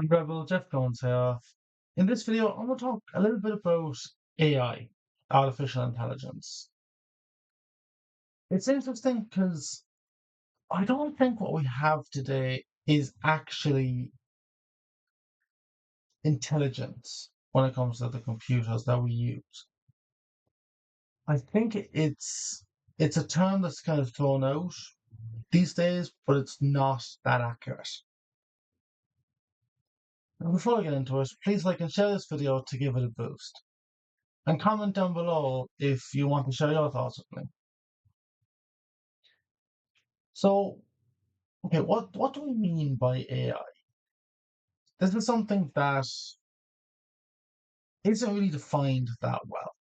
Rebel Jeff Jones here. In this video, I'm going to talk a little bit about AI, artificial intelligence. It's interesting because I don't think what we have today is actually intelligence when it comes to the computers that we use. I think it's a term that's kind of thrown out these days, but it's not that accurate. Now, before I get into it, please like and share this video to give it a boost. And comment down below if you want to share your thoughts with me. So, okay, what do we mean by AI? This is something that isn't really defined that well.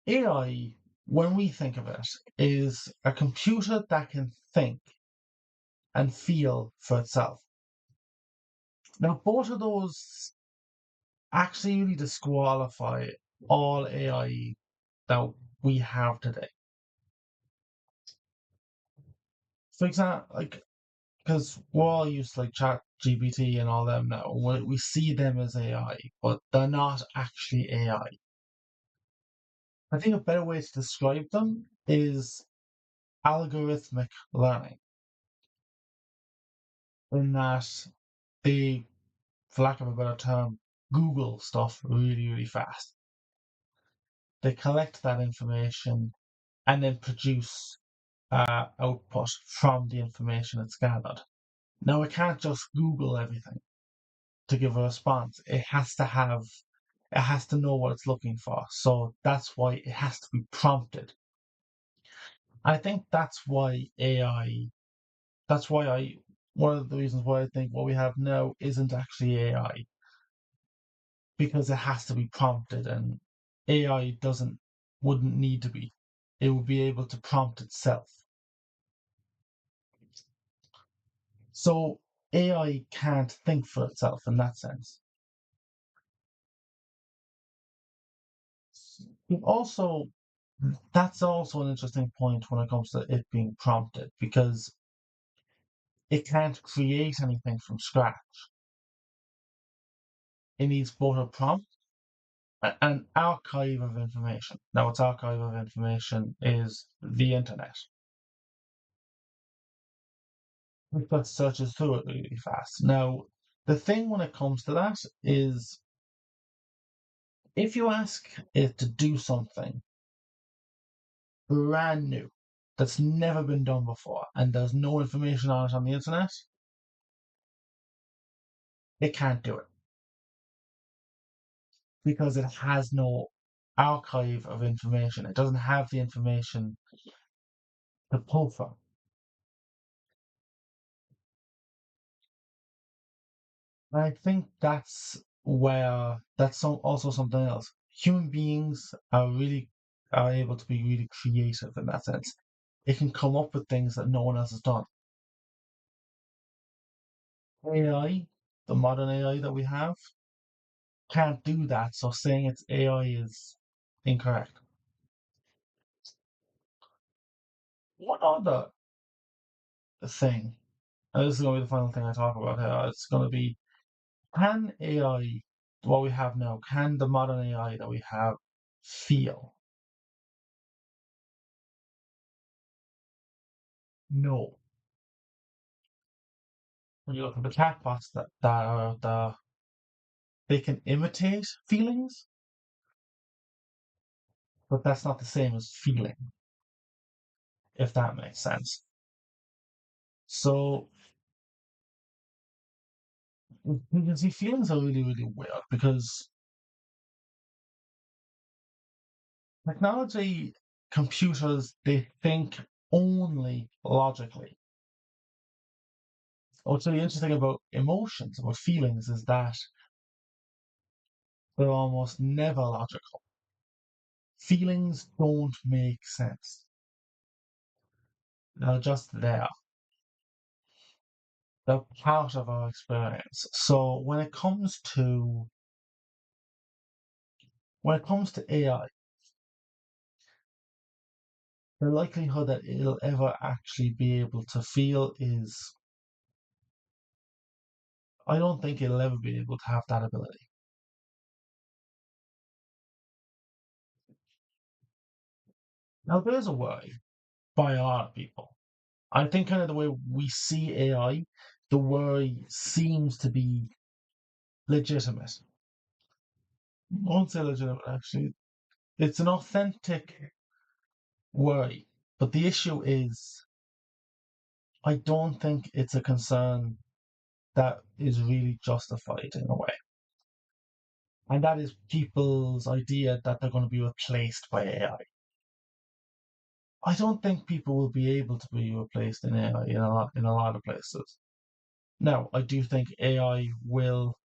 AI, when we think of it, is a computer that can think and feel for itself. Now, both of those actually really disqualify all AI that we have today. For example, like, because we're all used to like Chat GPT and all them now. We see them as AI, but they're not actually AI. I think a better way to describe them is algorithmic learning, in that they, for lack of a better term, Google stuff really, really fast. They collect that information and then produce output from the information it's gathered. Now, it can't just Google everything to give a response. It has to know what it's looking for. So that's why it has to be prompted. I think that's why one of the reasons why I think what we have now isn't actually AI, because it has to be prompted, and AI wouldn't need to be. It would be able to prompt itself. So AI can't think for itself in that sense. Also, that's also an interesting point when it comes to it being prompted, because it can't create anything from scratch. It needs both a prompt and an archive of information. Now, its archive of information is the internet. It searches through it really fast. Now, the thing when it comes to that is, if you ask it to do something brand new that's never been done before and there's no information on it on the internet, it can't do it because it has no archive of information. It doesn't have the information to pull from. I think also something else. Human beings are able to be really creative in that sense. It can come up with things that no one else has done. AI, the modern AI that we have, can't do that. So saying it's AI is incorrect. One other thing, and this is going to be the final thing I talk about here, it's going to be, can AI, what we have now, can the modern AI that we have feel? No. When you look at the chatbots they can imitate feelings, but that's not the same as feeling, if that makes sense. So you can see feelings are really, really weird because technology, computers, they think only logically. What's really interesting about emotions, about feelings, is that they're almost never logical. Feelings don't make sense. They're just there. They're part of our experience. So when it comes to AI, the likelihood that it'll ever actually be able to feel is I don't think it'll ever be able to have that ability. Now, there's a worry by a lot of people. I think kind of the way we see AI, the worry seems to be legitimate. I won't say legitimate, actually. It's an authentic worry. But the issue is, I don't think it's a concern that is really justified in a way. And that is people's idea that they're going to be replaced by AI. I don't think people will be able to be replaced in AI in a lot of places. Now, I do think AI will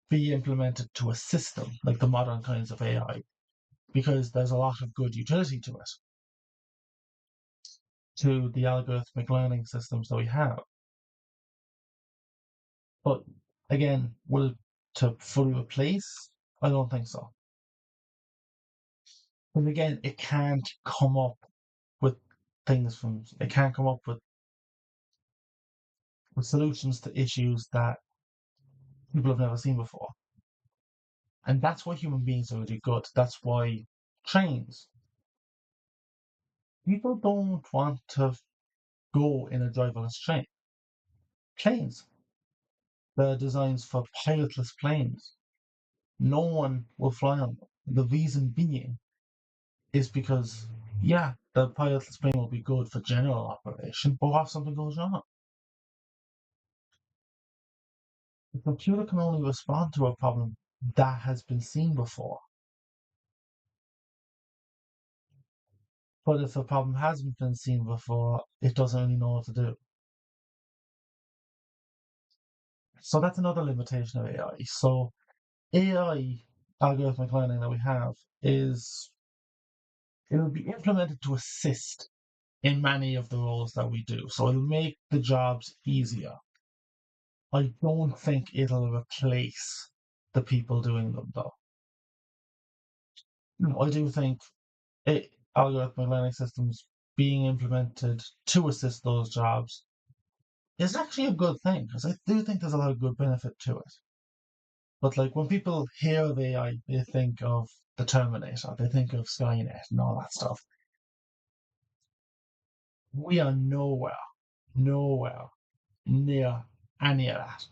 be implemented to a system like the modern kinds of AI because there's a lot of good utility to it, to the algorithmic learning systems that we have. But again, will to fully replace? I don't think so. But again, it can't come up with it can't come up with solutions to issues that people have never seen before. And that's why human beings are really good. That's why trains. People don't want to go in a driverless train. Planes. They're designs for pilotless planes. No one will fly on them. The reason being is because, yeah, the pilotless plane will be good for general operation, but what if something goes wrong? The computer can only respond to a problem that has been seen before. But if a problem hasn't been seen before, it doesn't really know what to do. So that's another limitation of AI. So AI algorithmic learning that we have is it'll be implemented to assist in many of the roles that we do. So it'll make the jobs easier. I don't think it'll replace the people doing them though. I do think algorithmic learning systems being implemented to assist those jobs is actually a good thing because I do think there's a lot of good benefit to it. But like when people hear of AI, they think of the Terminator, they think of Skynet and all that stuff. We are nowhere near any of that.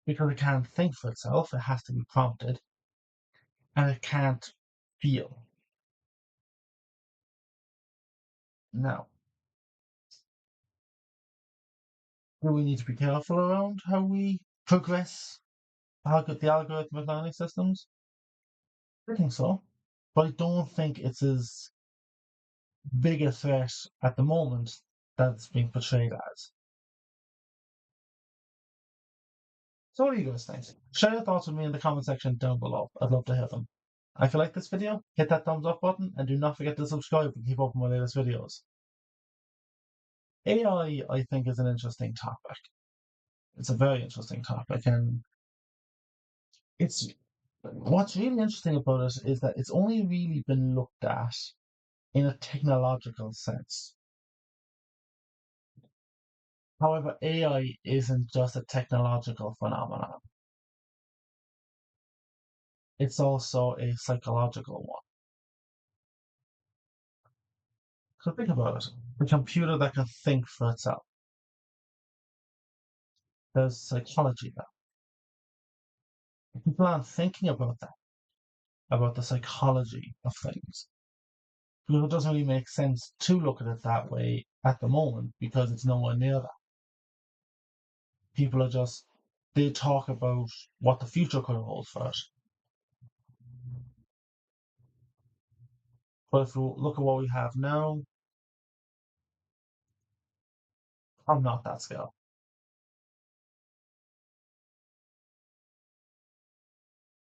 Because it can't think for itself, it has to be prompted, and it can't feel. Now, do we need to be careful around how we progress the algorithmic learning systems? I think so. But I don't think it's as big a threat at the moment that it's being portrayed as. So what do you guys think? Share your thoughts with me in the comment section down below. I'd love to hear them. If you like this video, hit that thumbs up button and do not forget to subscribe to keep up with my latest videos. AI, I think, is an interesting topic. It's a very interesting topic, and it's what's really interesting about it is that it's only really been looked at in a technological sense. However, AI isn't just a technological phenomenon. It's also a psychological one. So think about it. A computer that can think for itself. There's psychology there. People aren't thinking about that, about the psychology of things. Because it doesn't really make sense to look at it that way at the moment because it's nowhere near that. People are just, they talk about what the future could hold for it. But if you look at what we have now, I'm not that skilled.